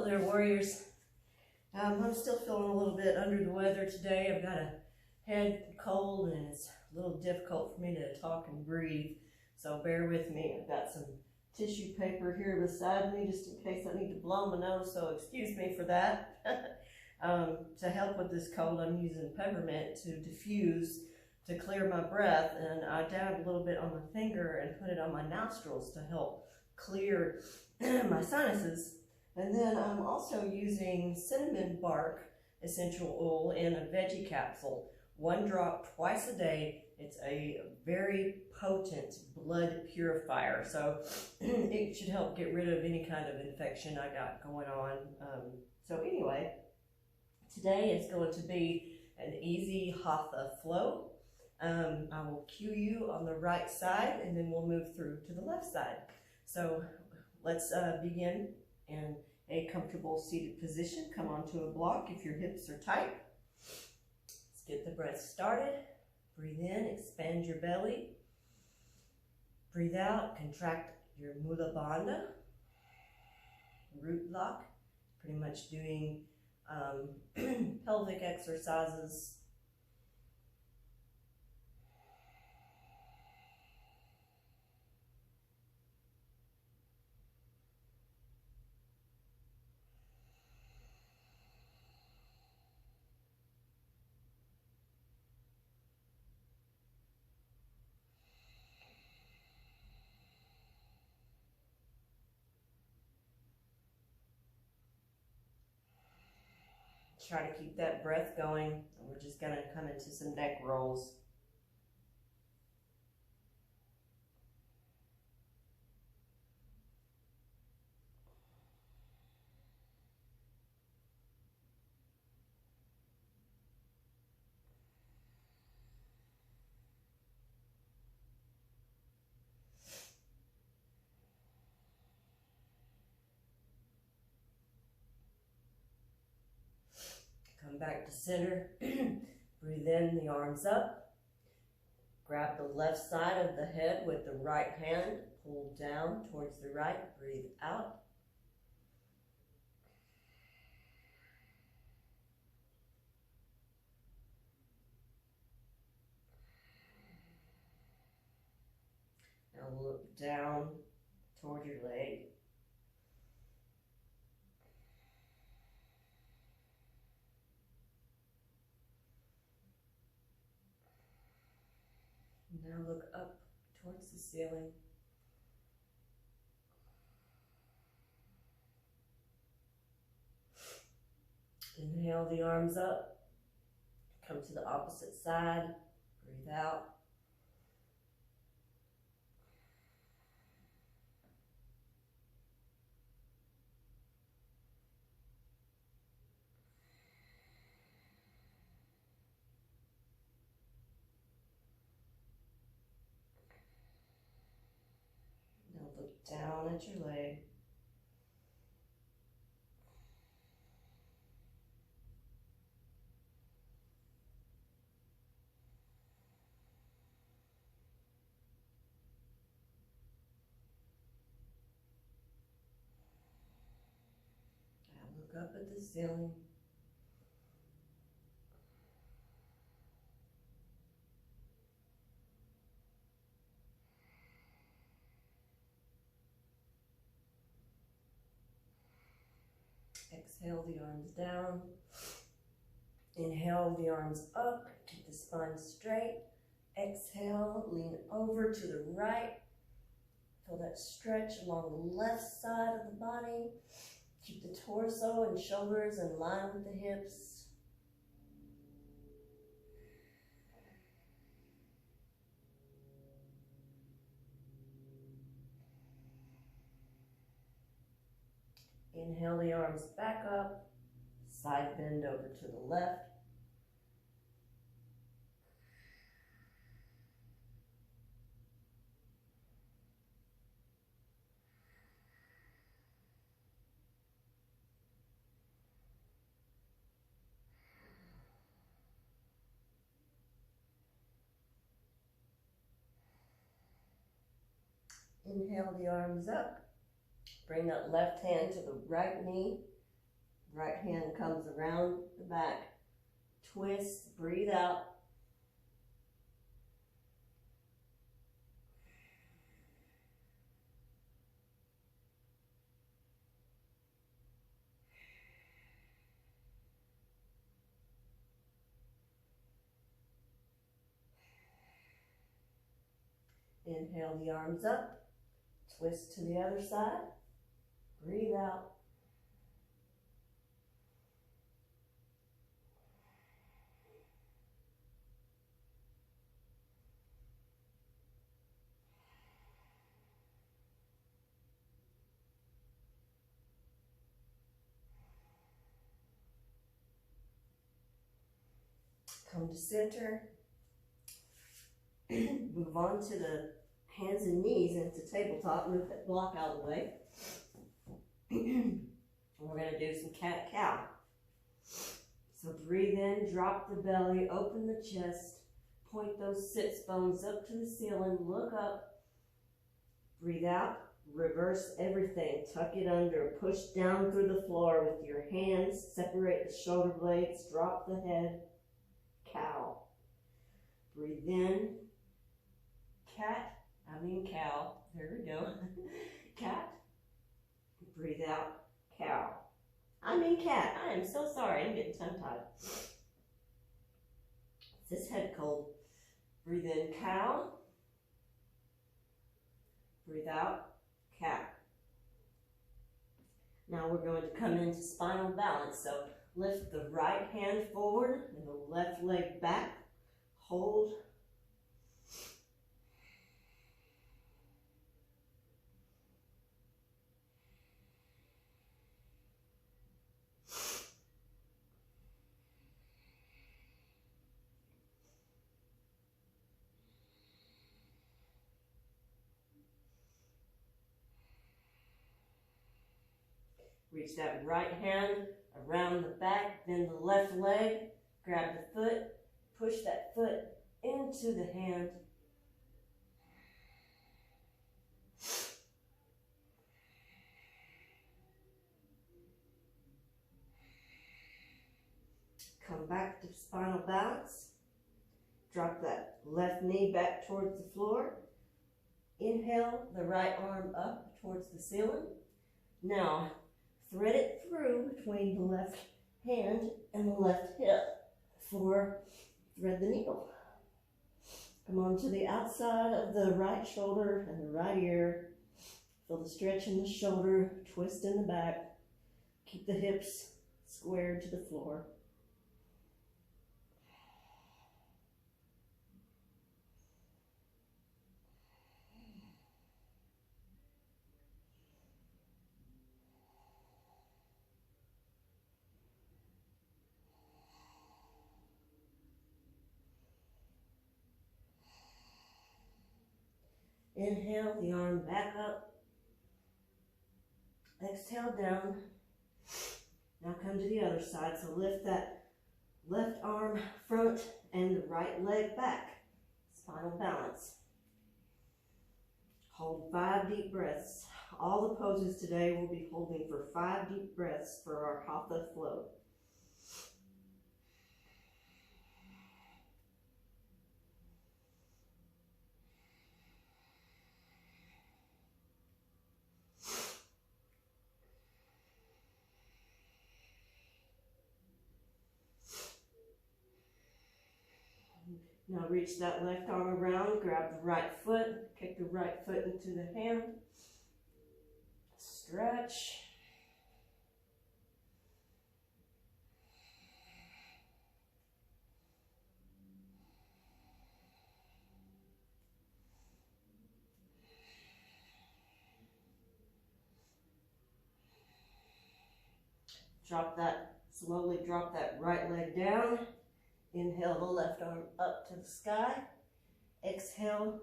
Hello there, warriors. I'm still feeling a little bit under the weather today. I've got a head cold and it's a little difficult for me to talk and breathe, so bear with me. I've got some tissue paper here beside me just in case I need to blow my nose, so excuse me for that. To help with this cold, I'm using peppermint to diffuse, to clear my breath, and I dab a little bit on my finger and put it on my nostrils to help clear my sinuses. And then I'm also using cinnamon bark essential oil in a veggie capsule, 1 drop twice a day. It's a very potent blood purifier, so it should help get rid of any kind of infection I got going on. So anyway, today it's going to be an easy Hatha flow. I will cue you on the right side and then we'll move through to the left side. So let's begin in a comfortable seated position. Come onto a block if your hips are tight. Let's get the breath started. Breathe in, expand your belly. Breathe out, contract your Mula Bandha, root lock. Pretty much doing pelvic exercises. Try to keep that breath going, and we're just going to come into some neck rolls. Come back to center. Breathe in, the arms up. Grab the left side of the head with the right hand. Pull down towards the right. Breathe out. Now look down toward your leg. Now look up towards the ceiling. Inhale the arms up. Come to the opposite side. Breathe out. Look down at your leg. Now look up at the ceiling. Exhale the arms down. Inhale the arms up. Keep the spine straight. Exhale, lean over to the right. Feel that stretch along the left side of the body. Keep the torso and shoulders in line with the hips. Inhale the arms back up, side bend over to the left. Inhale the arms up. Bring that left hand to the right knee. Right hand comes around the back. Twist, breathe out. Inhale the arms up. Twist to the other side. Breathe out. Come to center. Move on to the hands and knees into tabletop. Move that block out of the way. We're going to do some cat-cow. So breathe in, drop the belly, open the chest, point those sits bones up to the ceiling, look up, breathe out, reverse everything, tuck it under, push down through the floor with your hands, separate the shoulder blades, drop the head, cow. Breathe in, cow, there we go, cat, breathe out, cow. Cat, I am so sorry, I'm getting tongue-tied. Is this head cold? Breathe in, cow, breathe out, cat. Now we're going to come into spinal balance, so lift the right hand forward and the left leg back, hold. Reach that right hand around the back, then the left leg, grab the foot, push that foot into the hand. Come back to spinal balance. Drop that left knee back towards the floor. Inhale the right arm up towards the ceiling. Now, thread it through between the left hand and the left hip for thread the needle. Come on to the outside of the right shoulder and the right ear. Feel the stretch in the shoulder, twist in the back. Keep the hips squared to the floor. Inhale the arm back up. Exhale down. Now come to the other side. So lift that left arm front and the right leg back. Spinal balance. Hold 5 deep breaths. All the poses today will be holding for 5 deep breaths for our Hatha flow. Now reach that left arm around, grab the right foot, kick the right foot into the hand, stretch. Slowly drop that right leg down. Inhale the left arm up to the sky. Exhale,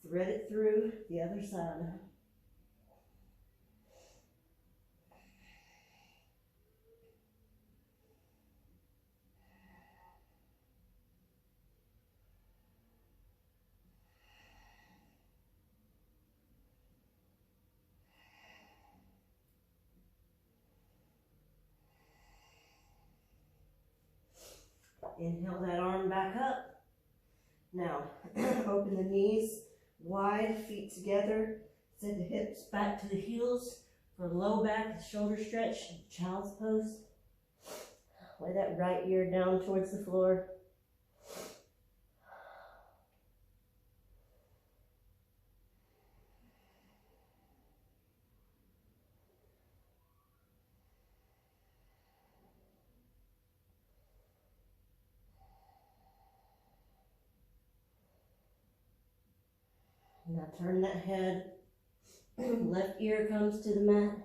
thread it through the other side. Inhale that arm back up. Now, open the knees wide, feet together. Send the hips back to the heels for low back, shoulder stretch, child's pose. Lay that right ear down towards the floor. Now turn that head. Left ear comes to the mat.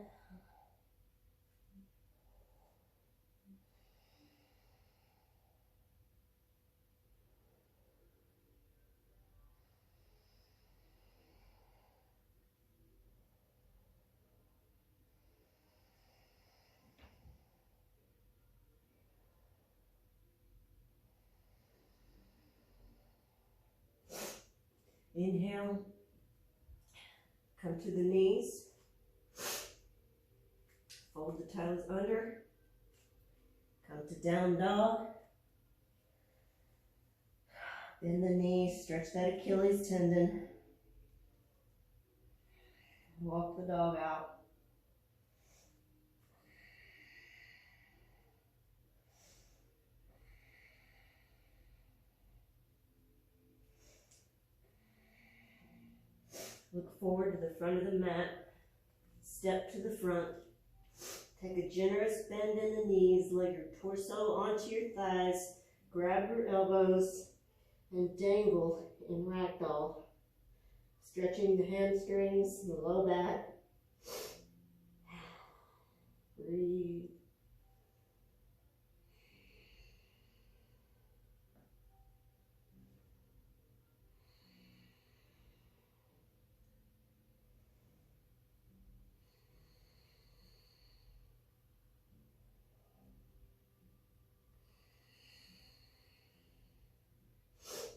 Inhale. Come to the knees. Fold the toes under. Come to down dog. Bend the knees, stretch that Achilles tendon. Walk the dog out. Look forward to the front of the mat. Step to the front. Take a generous bend in the knees. Lay your torso onto your thighs. Grab your elbows and dangle in ragdoll. Stretching the hamstrings, the low back. Breathe.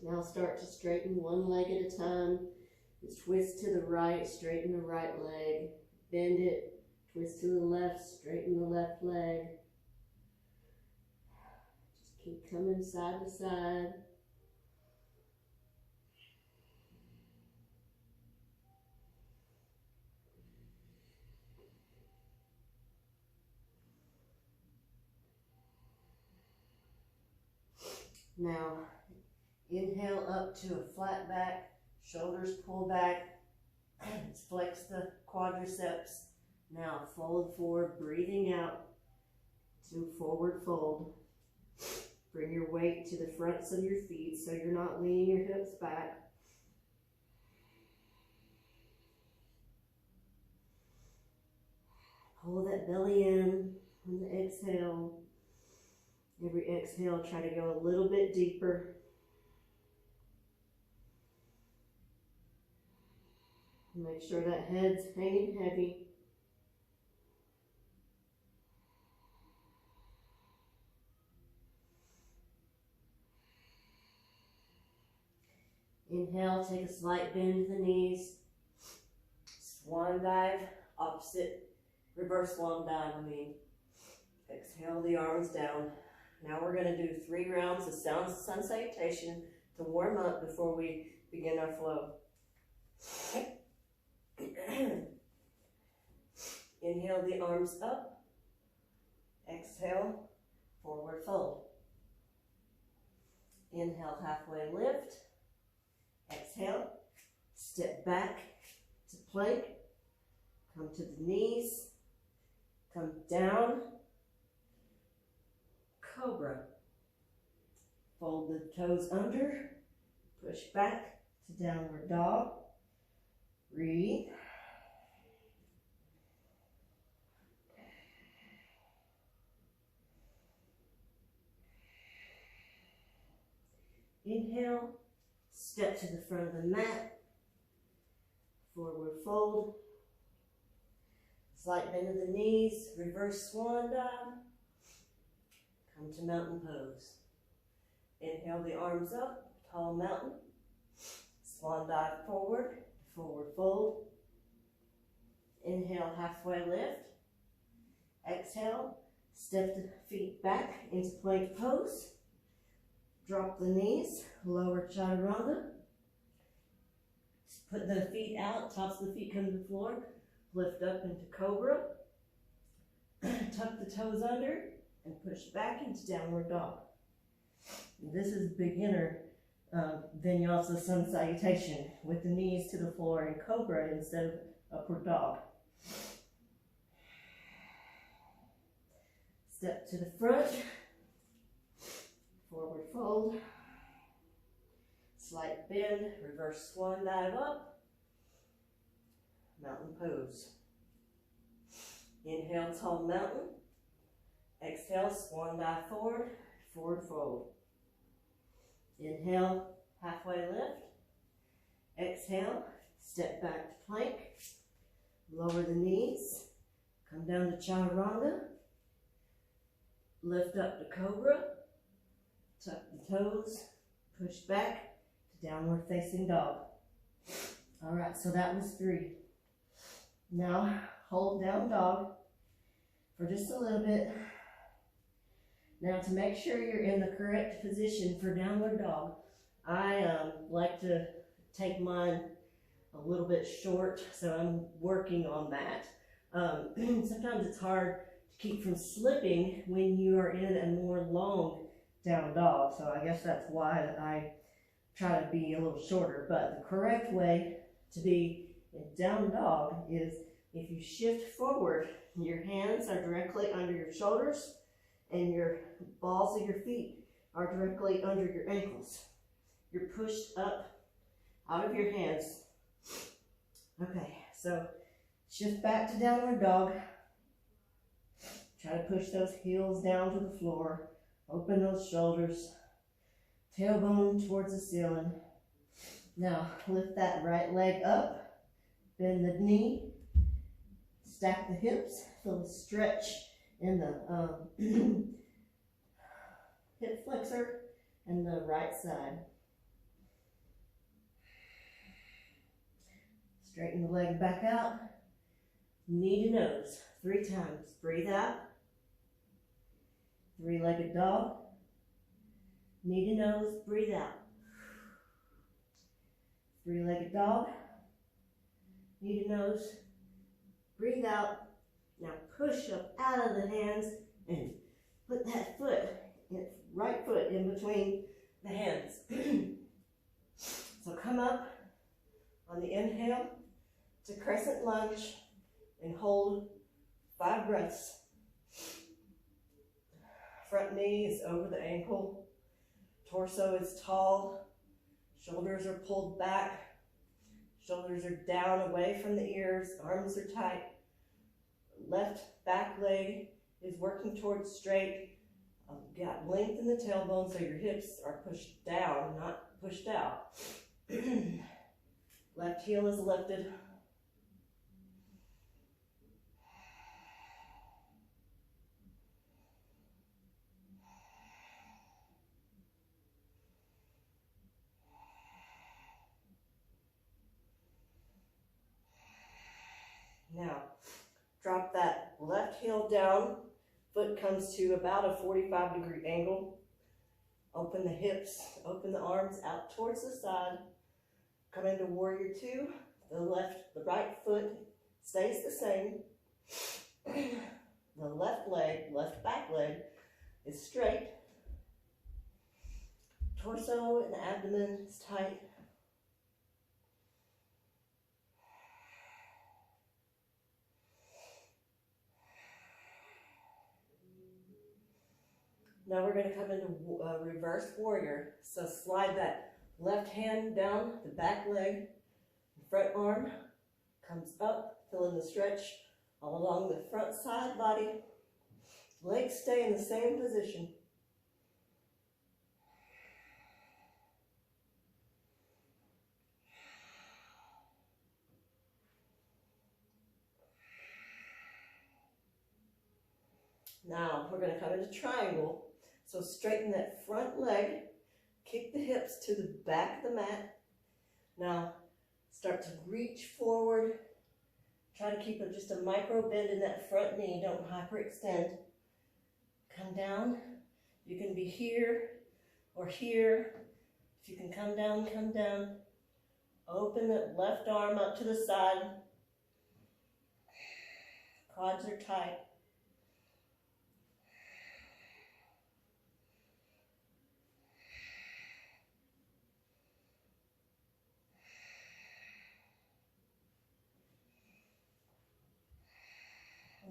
Now start to straighten one leg at a time. Just twist to the right, straighten the right leg. Bend it, twist to the left, straighten the left leg. Just keep coming side to side. Now, inhale up to a flat back, shoulders pull back, flex the quadriceps. Now fold forward, breathing out to forward fold. Bring your weight to the fronts of your feet so you're not leaning your hips back. Pull that belly in on the exhale. Every exhale, try to go a little bit deeper. Make sure that head's hanging heavy. Inhale, take a slight bend to the knees. Swan dive, opposite, reverse swan dive, Exhale the arms down. Now we're going to do 3 rounds of sun salutation to warm up before we begin our flow. Inhale the arms up. Exhale, forward fold. Inhale, halfway lift. Exhale, step back to plank. Come to the knees. Come down. Cobra. Fold the toes under. Push back to downward dog. Breathe. Inhale, step to the front of the mat, forward fold, slight bend of the knees, reverse swan dive, come to mountain pose. Inhale the arms up, tall mountain, swan dive forward, forward fold. Inhale, halfway lift. Exhale, step the feet back into plank pose. Drop the knees, lower chaturanga. Put the feet out, tops of the feet come to the floor. Lift up into cobra. Tuck the toes under and push back into downward dog. This is beginner vinyasa sun salutation with the knees to the floor in cobra instead of upward dog. Step to the front, forward fold, slight bend, reverse swan dive up, mountain pose. Inhale, tall mountain. Exhale, swan dive forward, forward fold. Inhale, halfway lift. Exhale, step back to plank. Lower the knees. Come down to chaturanga. Lift up to cobra. Tuck the toes. Push back to downward facing dog. All right, so that was 3. Now, hold down dog for just a little bit. Now, to make sure you're in the correct position for downward dog, I like to take mine a little bit short, so I'm working on that. Sometimes it's hard to keep from slipping when you are in a more long down dog, so I guess that's why I try to be a little shorter. But the correct way to be in down dog is if you shift forward, your hands are directly under your shoulders and your balls of your feet are directly under your ankles. You're pushed up out of your hands. Okay, so shift back to downward dog. Try to push those heels down to the floor. Open those shoulders. Tailbone towards the ceiling. Now lift that right leg up. Bend the knee. Stack the hips. Feel the stretch in the hip flexor and the right side. Straighten the leg back out. Knee to nose 3 times. Breathe out. 3-legged dog. Knee to nose, breathe out. 3-legged dog. Knee to nose, breathe out. Now push up out of the hands and put that right foot in between the hands. So come up on the inhale to crescent lunge and hold 5 breaths. Front knee is over the ankle. Torso is tall. Shoulders are pulled back. Shoulders are down away from the ears. Arms are tight. Left back leg is working towards straight. Got length in the tailbone so your hips are pushed down, not pushed out. Left heel is lifted. Now, drop that left heel down. Foot comes to about a 45-degree angle. Open the hips, open the arms out towards the side. Come into warrior 2. The right foot stays the same. The left back leg is straight. Torso and abdomen is tight. Now we're going to come into reverse warrior. So slide that left hand down the back leg. The front arm comes up, feeling the stretch all along the front side body. Legs stay in the same position. Now we're going to come into triangle. So straighten that front leg, kick the hips to the back of the mat. Now start to reach forward. Try to keep just a micro bend in that front knee. Don't hyperextend. Come down. You can be here Or here, if you can come down, come down. Open the left arm up to the side. Quads are tight.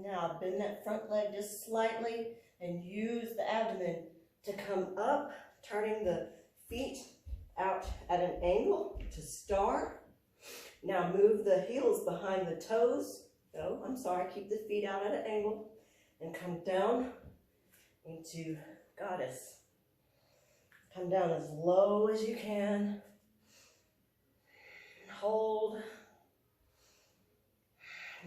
Now bend that front leg just slightly and use the abdomen to come up, turning the feet out at an angle to star. Now move the heels behind the toes. No, I'm sorry, keep the feet out at an angle and come down into goddess. Come down as low as you can. Hold.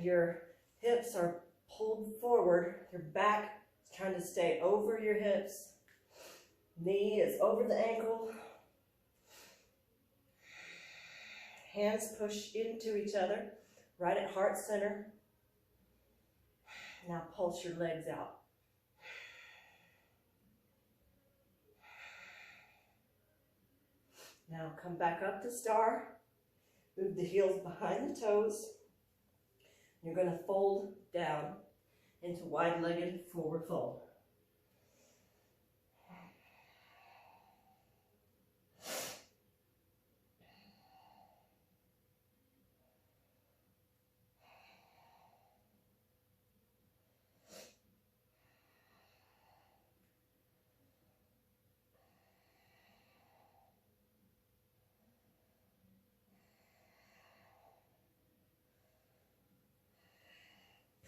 Your hips are pulled forward. Your back is trying to stay over your hips. Knee is over the ankle. Hands push into each other, right at heart center. Now pulse your legs out. Now come back up to star. Move the heels behind the toes. You're going to fold down into wide-legged forward fold.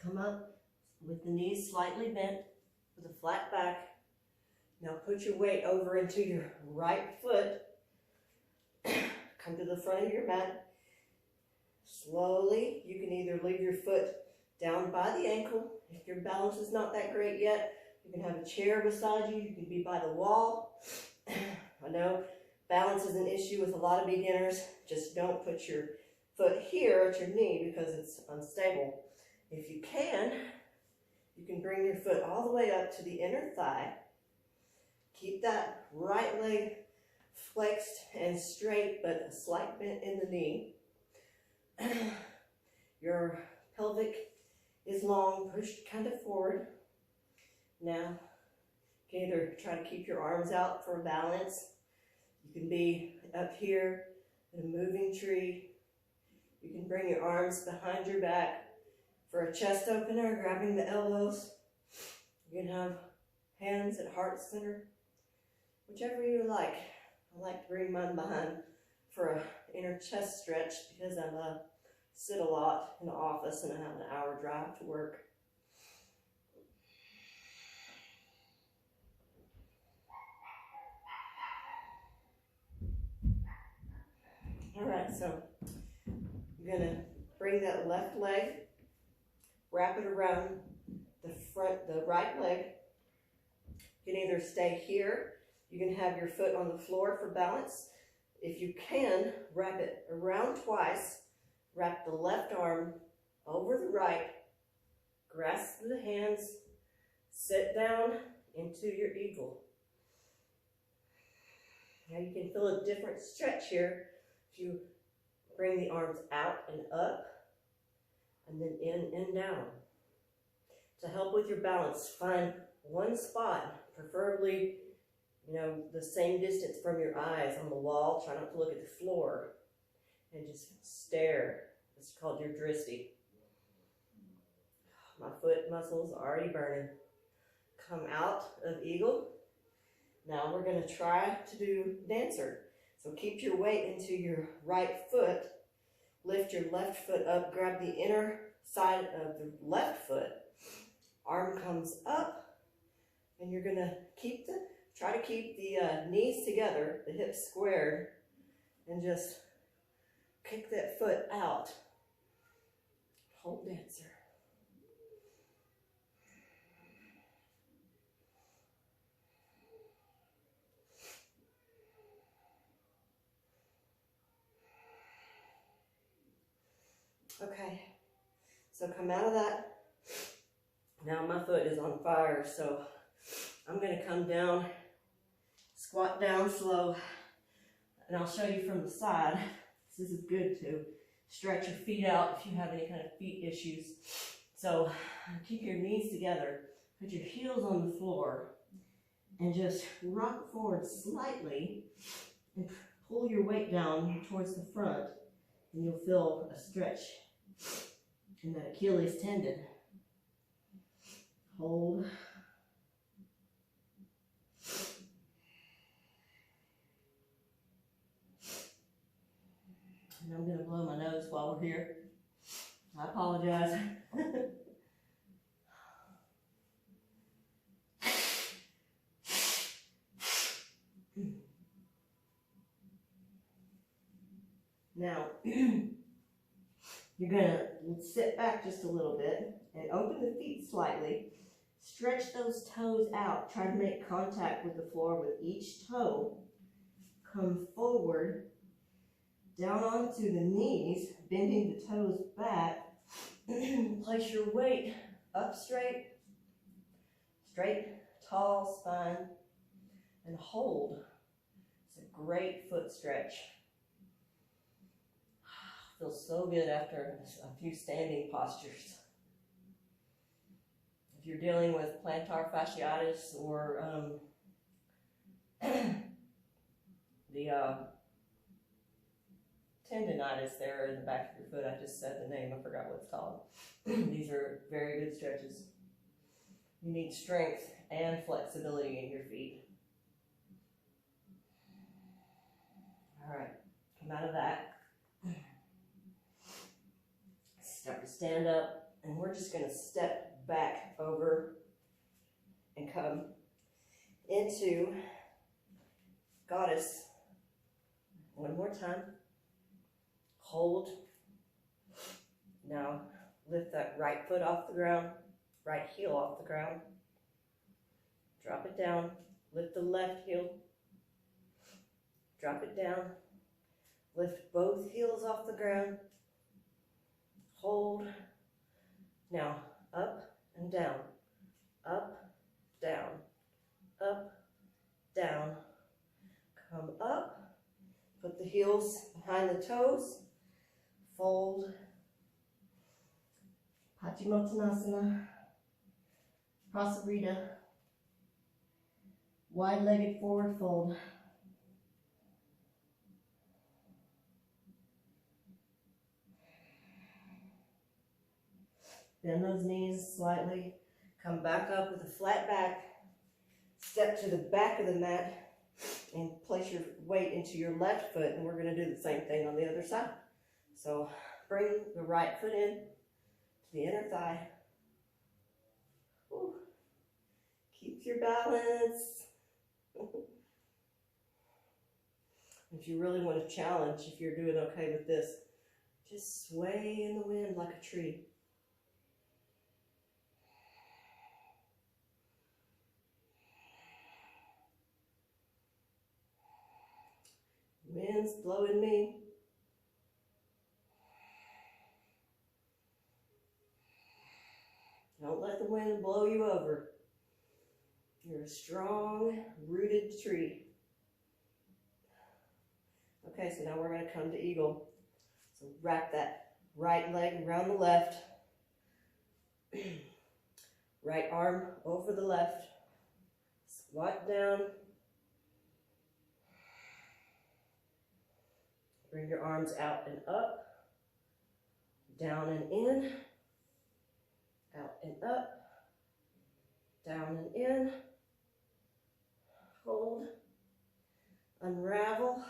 Come up with the knees slightly bent with a flat back. Now put your weight over into your right foot. Come to the front of your mat. Slowly, you can either leave your foot down by the ankle. If your balance is not that great yet, you can have a chair beside you. You can be by the wall. I know balance is an issue with a lot of beginners. Just don't put your foot here at your knee because it's unstable. If you can bring your foot all the way up to the inner thigh. Keep that right leg flexed and straight, but a slight bend in the knee. Your pelvic is long, pushed kind of forward. Now, you can either try to keep your arms out for balance. You can be up here in a moving tree. You can bring your arms behind your back for a chest opener, grabbing the elbows. You can have hands at heart center, whichever you like. I like to bring mine behind for an inner chest stretch because I sit a lot in the office and I have an hour drive to work. All right, so you're gonna bring that left leg, wrap it around the right leg. You can either stay here. You can have your foot on the floor for balance. If you can, wrap it around twice. Wrap the left arm over the right. Grasp the hands. Sit down into your eagle. Now you can feel a different stretch here. If you bring the arms out and up, and then in and down. To help with your balance, find one spot, preferably, the same distance from your eyes on the wall. Try not to look at the floor and just stare. It's called your drishti. My foot muscles are already burning. Come out of eagle. Now we're going to try to do dancer. So keep your weight into your right foot. Lift your left foot up. Grab the inner side of the left foot. Arm comes up. And you're going to try to keep the knees together, the hips squared, and just kick that foot out. Hold dancer. Okay, so come out of that. Now my foot is on fire, so I'm going to come down, Squat down slow. And I'll show you from the side. This is good to stretch your feet out if you have any kind of feet issues. So keep your knees together, put your heels on the floor, and just rock forward slightly and pull your weight down towards the front, and you'll feel a stretch in that Achilles tendon. Hold. And I'm going to blow my nose while we're here. I apologize. Now, you're going to sit back just a little bit and open the feet slightly. Stretch those toes out. Try to make contact with the floor with each toe. Come forward, down onto the knees, bending the toes back. Place your weight up straight, tall spine, and hold. It's a great foot stretch. Feels so good after a few standing postures. If you're dealing with plantar fasciitis or the tendonitis there in the back of your foot, I just said the name, I forgot what it's called. These are very good stretches. You need strength and flexibility in your feet. All right, come out of that. Start to stand up, and we're just going to step back over and come into goddess. One more time. Hold. Now lift that right foot off the ground, right heel off the ground. Drop it down. Lift the left heel. Drop it down. Lift both heels off the ground. Hold. Now up and down, up, down, up, down. Come up. Put the heels behind the toes. Fold. Paschimottanasana. Prasarita. Wide-legged forward fold. Bend those knees slightly. Come back up with a flat back. Step to the back of the mat and place your weight into your left foot, and we're going to do the same thing on the other side. So bring the right foot in to the inner thigh. Whew. Keep your balance. If you really want to challenge, if you're doing okay with this, just sway in the wind like a tree. Wind's blowing me. Don't let the wind blow you over. You're a strong, rooted tree. Okay, so now we're going to come to eagle. So wrap that right leg around the left. Right arm over the left. Squat down. Bring your arms out and up, down and in, out and up, down and in, hold, unravel,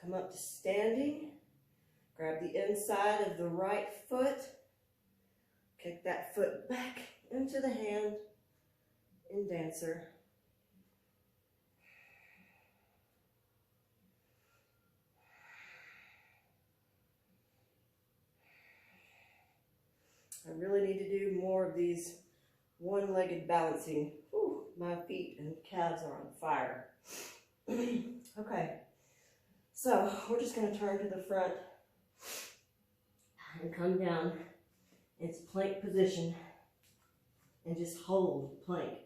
come up to standing, grab the inside of the right foot, kick that foot back into the hand in dancer. I really need to do more of these one-legged balancing. Whew, my feet and calves are on fire. Okay, so we're just going to turn to the front and come down. It's plank position and just hold plank.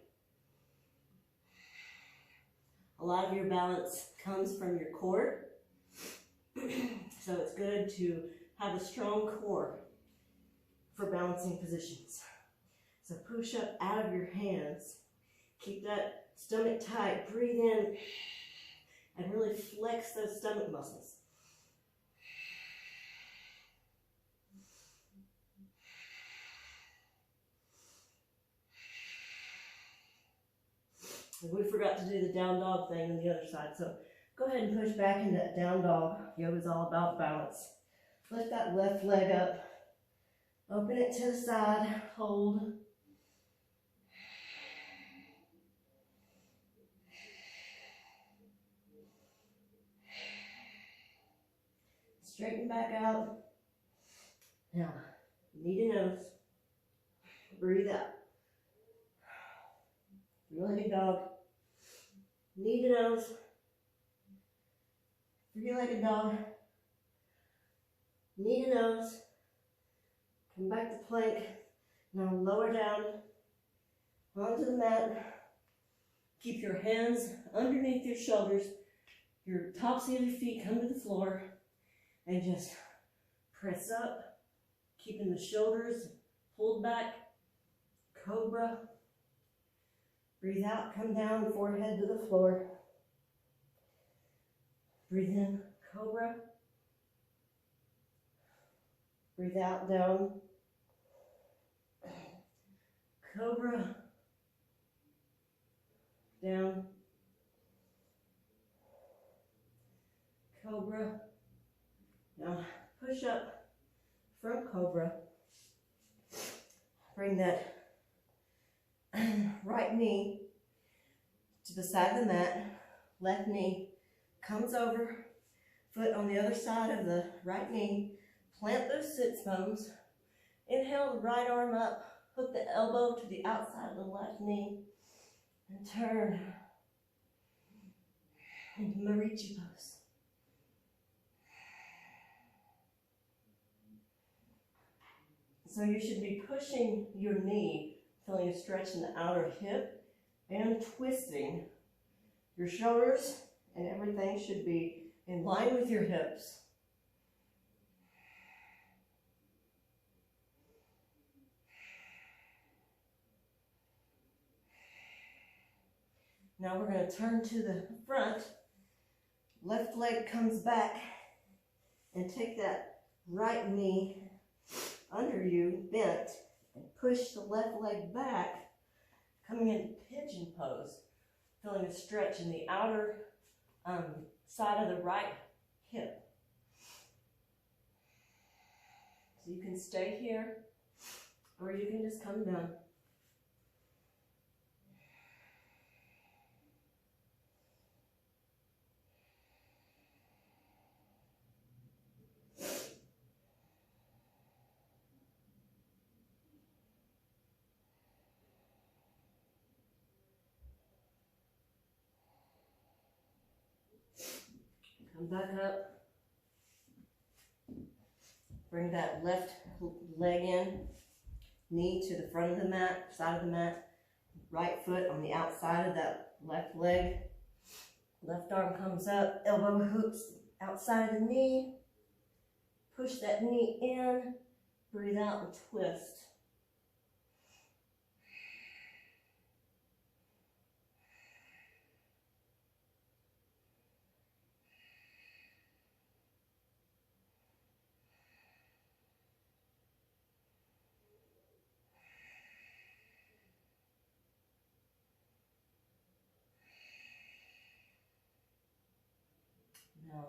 A lot of your balance comes from your core. So it's good to have a strong core for balancing positions. So push up out of your hands. Keep that stomach tight. Breathe in and really flex those stomach muscles. And we forgot to do the down dog thing on the other side. So go ahead and push back into that down dog. Yoga's all about balance. Lift that left leg up. Open it to the side. Hold. Straighten back out. Now, knee to nose. Breathe out. Three-legged dog. Knee to nose. Three-legged dog. Knee to nose. Come back to plank. Now lower down onto the mat. Keep your hands underneath your shoulders. Your tops of your feet come to the floor. And just press up. Keeping the shoulders pulled back. Cobra. Breathe out, come down, forehead to the floor. Breathe in, cobra. Breathe out, down. Cobra. Down. Cobra. Now push up from cobra. Bring that right knee to the side of the mat. Left knee comes over. Foot on the other side of the right knee. Plant those sits bones. Inhale the right arm up. Hook the elbow to the outside of the left knee. And turn into Marichi pose. So you should be pushing your knee, feeling a stretch in the outer hip, and twisting. Your shoulders and everything should be in line with your hips. Now we're going to turn to the front. Left leg comes back, and take that right knee under you, bent, and push the left leg back, coming into pigeon pose, feeling a stretch in the outer side of the right hip. So you can stay here, or you can just come down. Come back up. Bring that left leg in, knee to the front of the mat, side of the mat, right foot on the outside of that left leg. Left arm comes up, elbow hooks outside of the knee. Push that knee in, breathe out and twist. Now,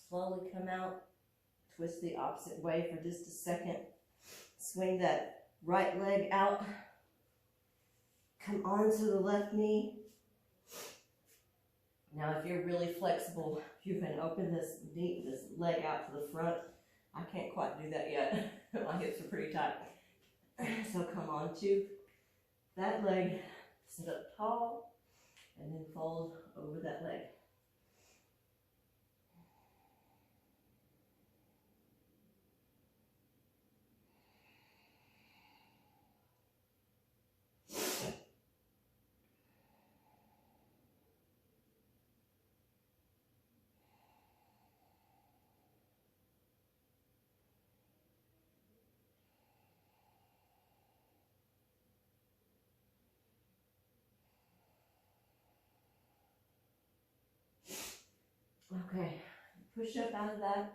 slowly come out, twist the opposite way for just a second. Swing that right leg out. Come onto the left knee. Now, if you're really flexible, you can open this leg out to the front. I can't quite do that yet. My hips are pretty tight. So come onto that leg, sit up tall, and then fold over that leg. Okay, push up out of that.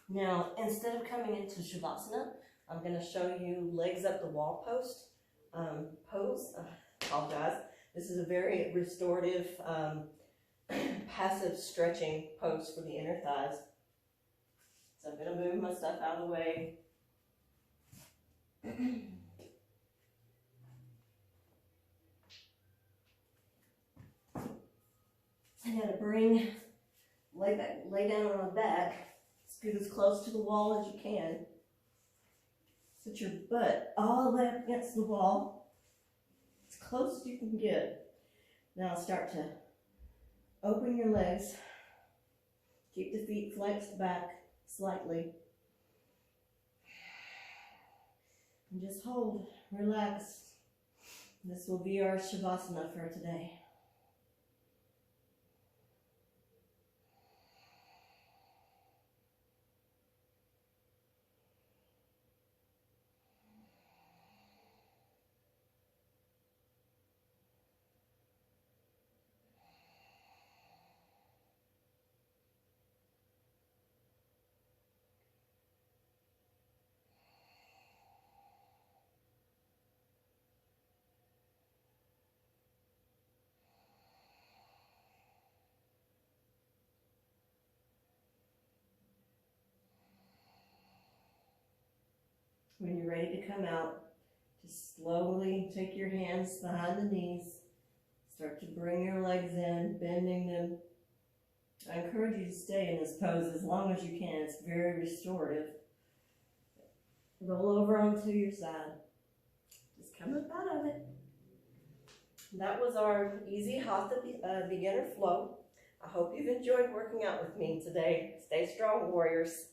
Now, instead of coming into Shavasana, I'm going to show you legs up the wall pose. Apologize. This is a very restorative, passive stretching pose for the inner thighs. So I'm going to move my stuff out of the way. I'm going to lay down on my back. Scoot as close to the wall as you can. Sit your butt all the way up against the wall, as close as you can get. Now start to open your legs. Keep the feet flexed back slightly. And just hold, relax. This will be our Shavasana for today. When you're ready to come out, just slowly take your hands behind the knees. Start to bring your legs in, bending them. I encourage you to stay in this pose as long as you can. It's very restorative. Roll over onto your side. Just come up out of it. That was our easy Hatha beginner flow. I hope you've enjoyed working out with me today. Stay strong, warriors.